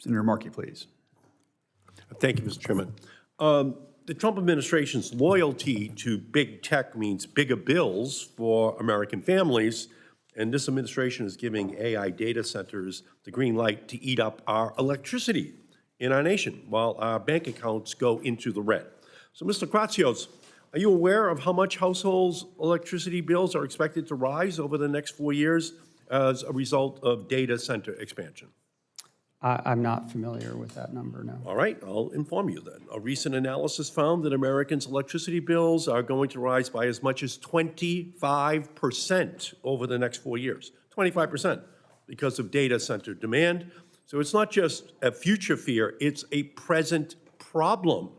Senator Markey, please. Thank you, Mr. Chairman. The Trump administration's loyalty to big tech means bigger bills for American families, and this administration is giving AI data centers the green light to eat up our electricity in our nation while our bank accounts go into the red. So, Mr. Kratsios, are you aware of how much households' electricity bills are expected to rise over the next 4 years as a result of data center expansion? I'm not familiar with that number, no. All right, I'll inform you then. A recent analysis found that Americans' electricity bills are going to rise by as much as 25% over the next 4 years. 25% because of data center demand. So it's not just a future fear, it's a present problem.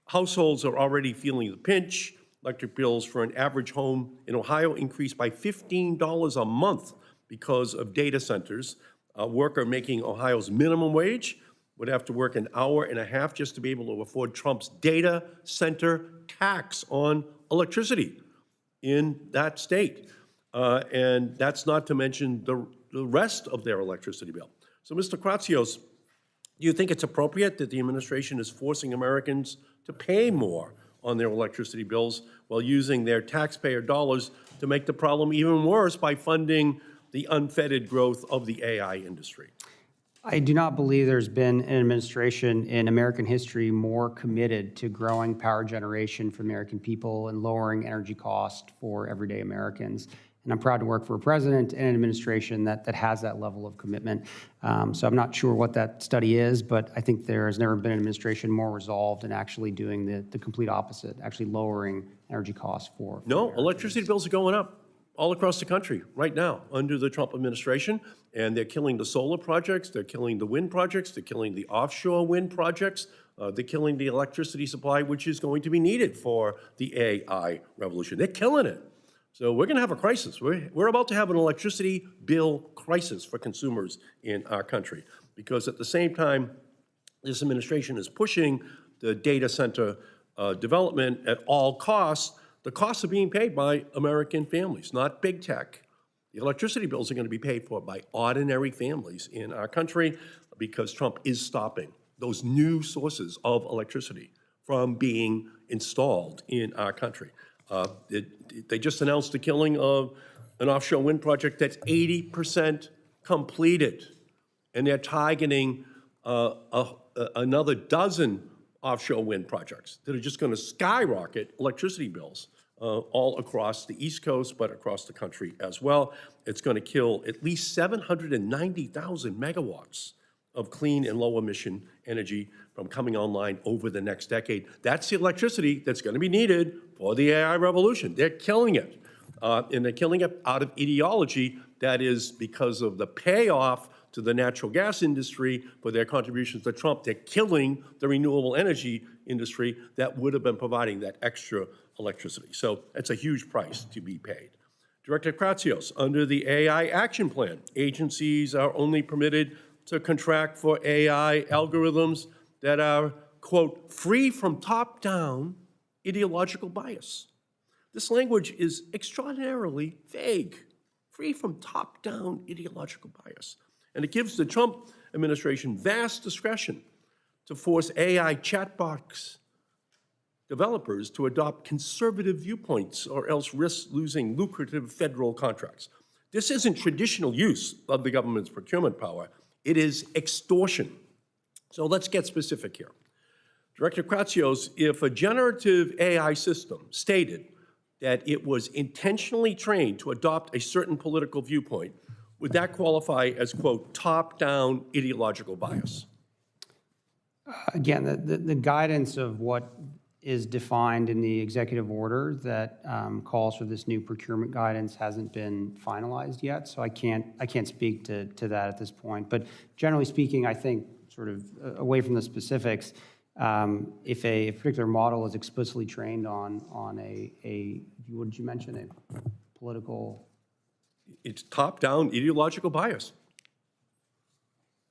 Households are already feeling the pinch. Electric bills for an average home in Ohio increased by $15 a month because of data centers. A worker making Ohio's minimum wage would have to work an hour and a half just to be able to afford Trump's data center tax on electricity in that state. And that's not to mention the rest of their electricity bill. So, Mr. Kratsios, do you think it's appropriate that the administration is forcing Americans to pay more on their electricity bills while using their taxpayer dollars to make the problem even worse by funding the unfettered growth of the AI industry? I do not believe there's been an administration in American history more committed to growing power generation for the American people and lowering energy costs for everyday Americans. And I'm proud to work for a president and an administration that has that level of commitment. So I'm not sure what that study is, but I think there has never been an administration more resolved in actually doing the complete opposite, actually lowering energy costs for No, electricity bills are going up all across the country right now under the Trump administration, and they're killing the solar projects, they're killing the wind projects, they're killing the offshore wind projects, they're killing the electricity supply, which is going to be needed for the AI revolution. They're killing it. So we're going to have a crisis. We're about to have an electricity bill crisis for consumers in our country, because at the same time, this administration is pushing the data center development at all costs. The costs are being paid by American families, not big tech. The electricity bills are going to be paid for by ordinary families in our country because Trump is stopping those new sources of electricity from being installed in our country. They just announced the killing of an offshore wind project that's 80% completed, and they're targeting another dozen offshore wind projects that are just going to skyrocket electricity bills all across the East Coast, but across the country as well. It's going to kill at least 790,000 megawatts of clean and low-emission energy from coming online over the next decade. That's the electricity that's going to be needed for the AI revolution. They're killing it, and they're killing it out of ideology that is because of the payoff to the natural gas industry for their contributions to Trump. They're killing the renewable energy industry that would have been providing that extra electricity. So it's a huge price to be paid. Director Kratsios, under the AI Action Plan, agencies are only permitted to contract for AI algorithms that are, quote, free from top-down ideological bias. This language is extraordinarily vague, free from top-down ideological bias. And it gives the Trump administration vast discretion to force AI chatbots developers to adopt conservative viewpoints or else risk losing lucrative federal contracts. This isn't traditional use of the government's procurement power. It is extortion. So let's get specific here. Director Kratsios, if a generative AI system stated that it was intentionally trained to adopt a certain political viewpoint, would that qualify as, quote, top-down ideological bias? Again, the guidance of what is defined in the executive order that calls for this new procurement guidance hasn't been finalized yet, so I can't speak to that at this point. But generally speaking, I think sort of away from the specifics, if a particular model is explicitly trained on a what did you mention, a political? It's top-down ideological bias.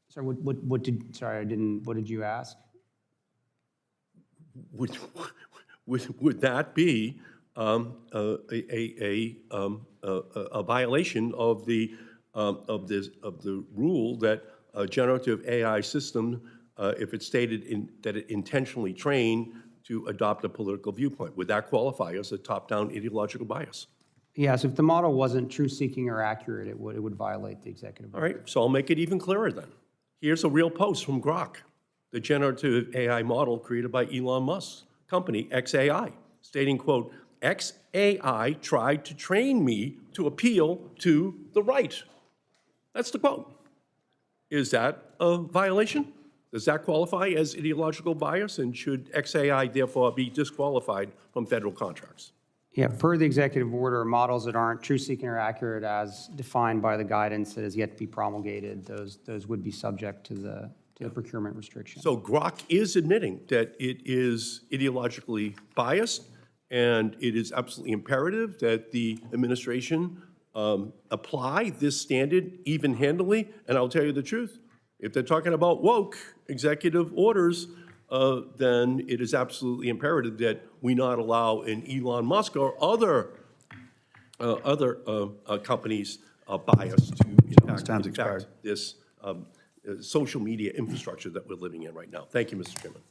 Sorry, what did you ask? Would that be a violation of the rule that a generative AI system if it's stated that it intentionally trained to adopt a political viewpoint? Would that qualify as a top-down ideological bias? Yes, if the model wasn't truth-seeking or accurate, it would violate the executive All order. right, so I'll make it even clearer then. Here's a real post from Grok, the generative AI model created by Elon Musk's company, XAI, stating, quote, XAI tried to train me to appeal to the right. That's the quote. Is that a violation? Does that qualify as ideological bias, and should XAI therefore be disqualified from federal contracts? Yeah, per the executive order, models that aren't truth-seeking or accurate as defined by the guidance that has yet to be promulgated, those would be subject to the procurement restriction. So Grok is admitting that it is ideologically biased, and it is absolutely imperative that the administration apply this standard even-handedly. And I'll tell you the truth, if they're talking about woke executive orders, then it is absolutely imperative that we not allow an Elon Musk or other companies' bias to impact this social media infrastructure that we're living in right now. Thank you, Mr. Chairman.